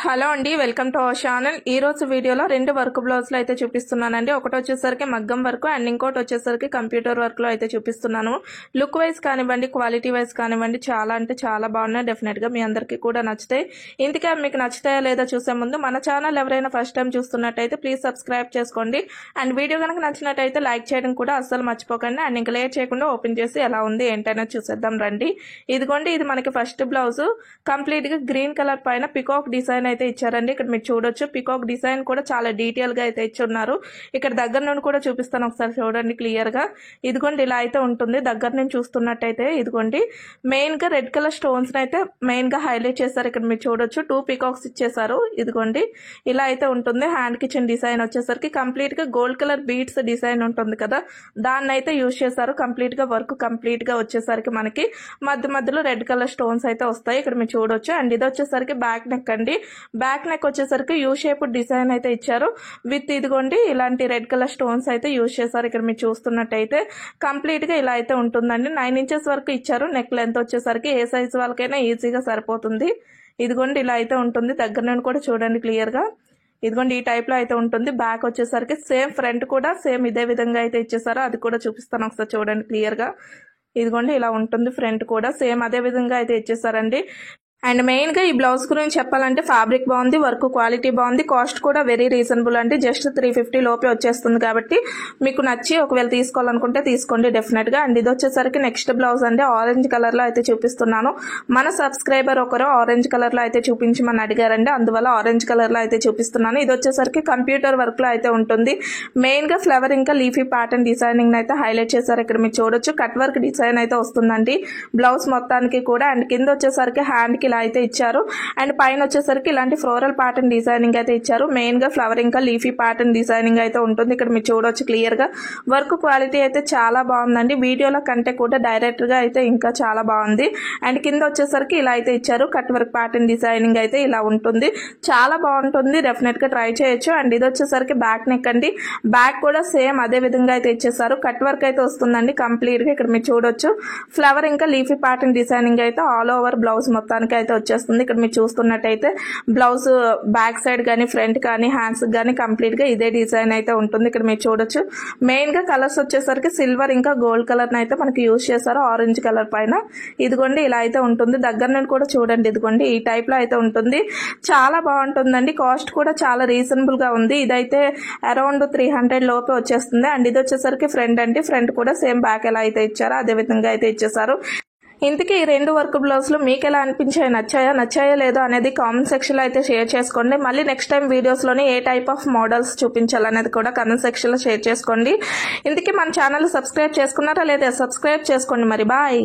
Hello అండి, welcome to our channel. ఈ రోజు వీడియోలో రెండు వర్క్ బ్లౌజ్లు అయితే చూపిస్తున్నానండి. ఒకటి వచ్చేసరికి మగ్గం వర్క్ అండ్ ఇంకోటి వచ్చేసరికి కంప్యూటర్ వర్క్ లో అయితే చూపిస్తున్నాను. లుక్ వైజ్ కానివ్వండి, క్వాలిటీ వైజ్ కానివ్వండి, చాలా అంటే చాలా బాగున్నాయి. డెఫినెట్ గా మీ అందరికీ కూడా నచ్చుతాయి. ఇంతకే మీకు నచ్చుతాయా లేదా చూసే ముందు మన ఛానల్ ఎవరైనా ఫస్ట్ టైం చూస్తున్నట్టయితే ప్లీజ్ సబ్స్క్రైబ్ చేసుకోండి. అండ్ వీడియో కనుక నచ్చినట్టయితే లైక్ చేయడం కూడా అస్సలు మర్చిపోకండి. అండ్ ఇంకా లేట్ చేయకుండా ఓపెన్ చేసి ఎలా ఉంది ఏంటైనా చూసేద్దాం రండి. ఇదిగోండి, ఇది మనకి ఫస్ట్ బ్లౌజ్ కంప్లీట్ గా గ్రీన్ కలర్ పైన పికాక్ డిజైన్ అయితే ఇచ్చారండి. ఇక్కడ మీరు చూడొచ్చు, పికాక్ డిజైన్ కూడా చాలా డీటెయిల్ గా అయితే ఇచ్చున్నారు. ఇక్కడ దగ్గర నుండి కూడా చూపిస్తాను, ఒకసారి చూడండి క్లియర్ గా. ఇదిగోండి, ఇలా అయితే ఉంటుంది. దగ్గర నుంచి చూస్తున్నట్టయితే ఇదిగోండి, మెయిన్ గా రెడ్ కలర్ స్టోన్స్ అయితే మెయిన్ గా హైలైట్ చేశారు. ఇక్కడ మీరు చూడొచ్చు, 2 పికాక్స్ ఇచ్చేసారు. ఇదిగోండి, ఇలా అయితే ఉంటుంది. హ్యాండ్ కిచెన్ డిజైన్ వచ్చేసరికి కంప్లీట్ గా గోల్డ్ కలర్ బీడ్స్ డిజైన్ ఉంటుంది కదా, దాన్ని అయితే యూజ్ చేశారు. కంప్లీట్ గా వర్క్ కంప్లీట్ గా వచ్చేసరికి మనకి మధ్య మధ్యలో రెడ్ కలర్ స్టోన్స్ అయితే వస్తాయి. ఇక్కడ మీరు చూడొచ్చు. అండ్ ఇది వచ్చేసరికి బ్యాక్ నెక్ అండి. బ్యాక్ నెక్ వచ్చేసరికి యూ షేప్ డిజైన్ అయితే ఇచ్చారు. విత్ ఇదిగోండి ఇలాంటి రెడ్ కలర్ స్టోన్స్ అయితే యూజ్ చేశారు. ఇక్కడ మీరు చూస్తున్నట్టయితే కంప్లీట్ గా ఇలా అయితే ఉంటుందండి. 9 ఇంచెస్ వరకు ఇచ్చారు. నెక్ లెంత్ వచ్చేసరికి ఏ సైజ్ వాళ్ళకైనా ఈజీగా సరిపోతుంది. ఇదిగోండి, ఇలా అయితే ఉంటుంది. దగ్గర నుండి కూడా చూడండి క్లియర్ గా. ఇదిగోండి, ఈ టైప్ లో అయితే ఉంటుంది. బ్యాక్ వచ్చేసరికి సేమ్, ఫ్రంట్ కూడా సేమ్ ఇదే విధంగా అయితే ఇచ్చేసారు. అది కూడా చూపిస్తాను, ఒకసారి చూడండి క్లియర్ గా. ఇదిగోండి, ఇలా ఉంటుంది. ఫ్రంట్ కూడా సేమ్ అదే విధంగా అయితే ఇచ్చేసారండి. అండ్ మెయిన్ గా ఈ బ్లౌజ్ గురించి చెప్పాలంటే ఫ్యాబ్రిక్ బాగుంది, వర్క్ క్వాలిటీ బాగుంది, కాస్ట్ కూడా వెరీ రీజనబుల్ అండి. జస్ట్ 350 లోపే వచ్చేస్తుంది. కాబట్టి మీకు నచ్చి ఒకవేళ తీసుకోవాలనుకుంటే తీసుకోండి డెఫినెట్ గా. అండ్ ఇది వచ్చేసరికి నెక్స్ట్ బ్లౌజ్ అండి. ఆరెంజ్ కలర్ లో అయితే చూపిస్తున్నాను. మన సబ్స్క్రైబర్ ఒకరు ఆరెంజ్ కలర్ లో అయితే చూపించమని అడిగారండి, అందువల్ల ఆరెంజ్ కలర్ లో అయితే చూపిస్తున్నాను. ఇది వచ్చేసరికి కంప్యూటర్ వర్క్ లో అయితే ఉంటుంది. మెయిన్ గా ఫ్లవర్ ఇంకా లీఫీ ప్యాటర్న్ డిజైనింగ్ అయితే హైలైట్ చేశారు. ఇక్కడ మీరు చూడొచ్చు, కట్ వర్క్ డిజైన్ అయితే వస్తుందండి బ్లౌజ్ మొత్తానికి కూడా. అండ్ కింద వచ్చేసరికి హ్యాండ్ కి ఇలా అయితే ఇచ్చారు. అండ్ పైన వచ్చేసరికి ఇలాంటి ఫ్లోరల్ ప్యాటర్న్ డిజైనింగ్ అయితే ఇచ్చారు. మెయిన్ గా ఫ్లవర్ ఇంకా లీఫీ ప్యాటర్న్ డిజైనింగ్ అయితే ఉంటుంది. ఇక్కడ మీరు చూడొచ్చు క్లియర్ గా. వర్క్ క్వాలిటీ అయితే చాలా బాగుందండి. వీడియోలో కంటే కూడా డైరెక్ట్ గా అయితే ఇంకా చాలా బాగుంది. అండ్ కింద వచ్చేసరికి ఇలా అయితే ఇచ్చారు. కట్ వర్క్ ప్యాటర్న్ డిజైనింగ్ అయితే ఇలా ఉంటుంది. చాలా బాగుంటుంది, డెఫినెట్ గా ట్రై చేయొచ్చు. అండ్ ఇది వచ్చేసరికి బ్యాక్ నెక్ అండి. బ్యాక్ కూడా సేమ్ అదే విధంగా అయితే ఇచ్చేసారు. కట్ వర్క్ అయితే వస్తుందండి కంప్లీట్ గా. ఇక్కడ మీరు చూడొచ్చు, ఫ్లవర్ ఇంకా లీఫీ ప్యాటర్న్ డిజైనింగ్ అయితే ఆల్ ఓవర్ బ్లౌజ్ మొత్తానికి అయితే వచ్చేస్తుంది. ఇక్కడ మీరు చూస్తున్నట్టయితే బ్లౌజ్ బ్యాక్ సైడ్ కానీ ఫ్రంట్ కానీ హ్యాండ్స్ కానీ కంప్లీట్ గా ఇదే డిజైన్ అయితే ఉంటుంది. ఇక్కడ మీరు చూడొచ్చు, మెయిన్ గా కలర్స్ వచ్చేసరికి సిల్వర్ ఇంకా గోల్డ్ కలర్ అయితే మనకి యూజ్ చేశారు ఆరెంజ్ కలర్ పైన. ఇదిగోండి, ఇలా అయితే ఉంటుంది. దగ్గర నుండి కూడా చూడండి. ఇదిగోండి, ఈ టైప్ లో అయితే ఉంటుంది. చాలా బాగుంటుందండి. కాస్ట్ కూడా చాలా రీజనబుల్ గా ఉంది. ఇదైతే అరౌండ్ 300 లోపే వచ్చేస్తుంది. అండ్ ఇది వచ్చేసరికి ఫ్రంట్ అండి. ఫ్రంట్ కూడా సేమ్ బ్యాక్ ఎలా అయితే ఇచ్చారో అదే విధంగా అయితే ఇచ్చేసారు. ఇంతకీ ఈ రెండు వర్క్ బ్లౌజ్లు మీకు ఎలా అనిపించాయి, నచ్చాయో లేదో అనేది కామెంట్ సెక్షన్ లో అయితే షేర్ చేసుకోండి. మళ్ళీ నెక్స్ట్ టైం వీడియోస్ లోని ఏ టైప్ ఆఫ్ మోడల్స్ చూపించాలనేది కూడా కామెంట్ సెక్షన్ లో షేర్ చేసుకోండి. ఇంతకీ మన ఛానల్ సబ్స్క్రైబ్ చేసుకున్నారా లేదా? సబ్స్క్రైబ్ చేసుకోండి. మరి బాయ్.